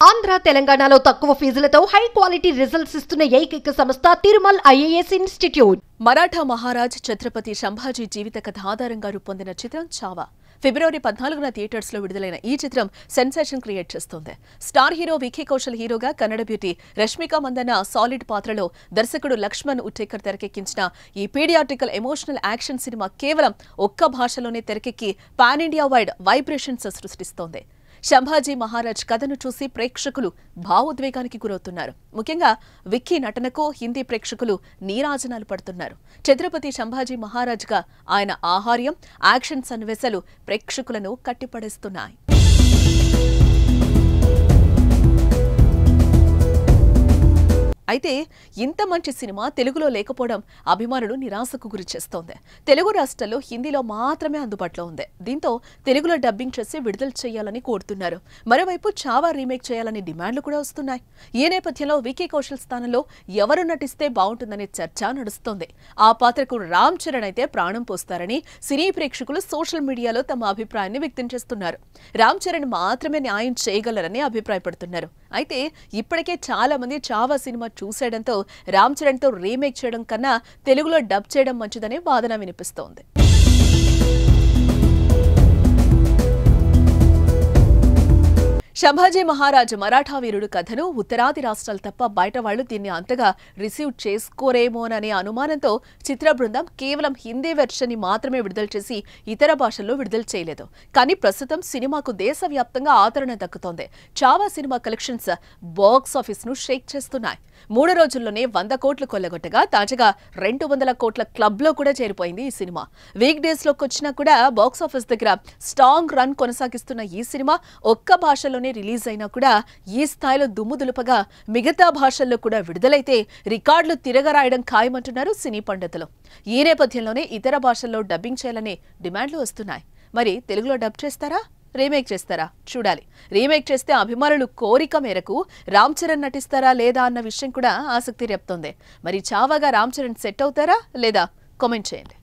ఆంధ్ర తెలంగాణలో తక్కువ ఫీజులతో high quality results ఇస్తున్న ఏకైక సంస్థ తిరుమల్ ఐఏఎస్ ఇన్స్టిట్యూట్. మరాఠా మహారాజ్ ఛత్రపతి సంభాజీ జీవిత కథ ఆధారంగా రూపొందిన చిత్రం చావా ఫిబ్రవరి 14న థియేటర్స్ లో విడుదలైన ఈ చిత్రం సెన్సేషన్ క్రియేట్ చేస్తోంది. స్టార్ హీరో విక్కీ కౌశల్ హీరోగా కన్నడ బ్యూటీ రష్మిక మందన్న సాలిడ్ పాత్రలో దర్శకుడు లక్ష్మణ్ ఉట్టేకర్ తెరకెక్కించిన ఈ పీడియాట్రికల్ ఎమోషనల్ యాక్షన్ సినిమా కేవలం ఒక్క భాషలోనే తెరకెక్కి పాన్ ఇండియా వైడ్ వైబ్రేషన్స్ సృష్టిస్తోంది. సంభాజీ మహారాజ్ కథను చూసి ప్రేక్షకులు భావోద్వేగానికి గురవుతున్నారు. ముఖ్యంగా విక్కీ నటనకు హిందీ ప్రేక్షకులు నీరాజనాలు పడుతున్నారు. ఛత్రపతి సంభాజీ మహారాజ్గా ఆయన ఆహార్యం, యాక్షన్ సన్నివేశాలు ప్రేక్షకులను కట్టిపడేస్తున్నాయి. అయితే ఇంత మంచి సినిమా తెలుగులో లేకపోవడం అభిమానులు నిరాశకు గురిచేస్తోంది. తెలుగు రాష్ట్రాల్లో హిందీలో మాత్రమే అందుబాటులో ఉంది. దీంతో తెలుగులో డబ్బింగ్ చేసి విడుదల చేయాలని కోరుతున్నారు. మరోవైపు చావా రీమేక్ చేయాలని డిమాండ్లు కూడా వస్తున్నాయి. ఈ నేపథ్యంలో విక్కీ కౌశల్ స్థానంలో ఎవరు నటిస్తే బాగుంటుందనే చర్చ నడుస్తోంది. ఆ పాత్రకు రామ్ చరణ్ అయితే ప్రాణం పోస్తారని సినీ ప్రేక్షకులు సోషల్ మీడియాలో తమ అభిప్రాయాన్ని వ్యక్తం చేస్తున్నారు. రామ్ చరణ్ మాత్రమే న్యాయం చేయగలరని అభిప్రాయపడుతున్నారు. అయితే ఇప్పటికే చాలా మంది చావా సినిమా చూసేయడంతో రామ్ చరణ్ తో రీమేక్ చేయడం కన్నా తెలుగులో డబ్ చేయడం మంచిదనే వాదన వినిపిస్తోంది. సంభాజీ మహారాజ్ మరాఠా వీరుడు కథను ఉత్తరాది రాష్ట్రాలు తప్ప బయట వాళ్లు దీన్ని అంతగా రిసీవ్ చేసుకోరేమోననే అనుమానంతో చిత్ర బృందం కేవలం హిందీ వెర్షన్ ని మాత్రమే విడుదల చేసి ఇతర భాషల్లో విడుదల చేయలేదు. కానీ ప్రస్తుతం సినిమాకు దేశవ్యాప్తంగా ఆదరణ దక్కుతోంది. Chhaava cinema collections box office ను షేక్ చేస్తున్నాయి. 3 రోజుల్లోనే 100 కోట్లు కొల్లగొట్టగా తాజాగా 200 కోట్ల క్లబ్ లో కూడా చేరిపోయింది ఈ సినిమా. వీక్ డేస్ లోకి వచ్చినా కూడా బాక్స్ ఆఫీస్ దగ్గర స్ట్రాంగ్ రన్ కొనసాగిస్తున్న ఈ సినిమా ఒక్క భాషలోనే రిలీజ్ అయినా కూడా ఈ స్థాయిలో దుమ్ము దులుపగా మిగతా భాషల్లో కూడా విడుదలైతే రికార్డులు తిరగరాయడం ఖాయమంటున్నారు సినీ పండితులు. ఈ నేపథ్యంలోనే ఇతర భాషల్లో డబ్బింగ్ చేయాలనే డిమాండ్లు వస్తున్నాయి. మరి తెలుగులో డబ్ చేస్తారా, రీమేక్ చేస్తారా చూడాలి. రీమేక్ చేస్తే అభిమానులు కోరిక మేరకు రామ్ చరణ్ నటిస్తారా లేదా అన్న విషయం కూడా ఆసక్తి రేపుతోంది. మరి చావాగా రామ్ చరణ్ సెట్ అవుతారా లేదా కామెంట్ చేయండి.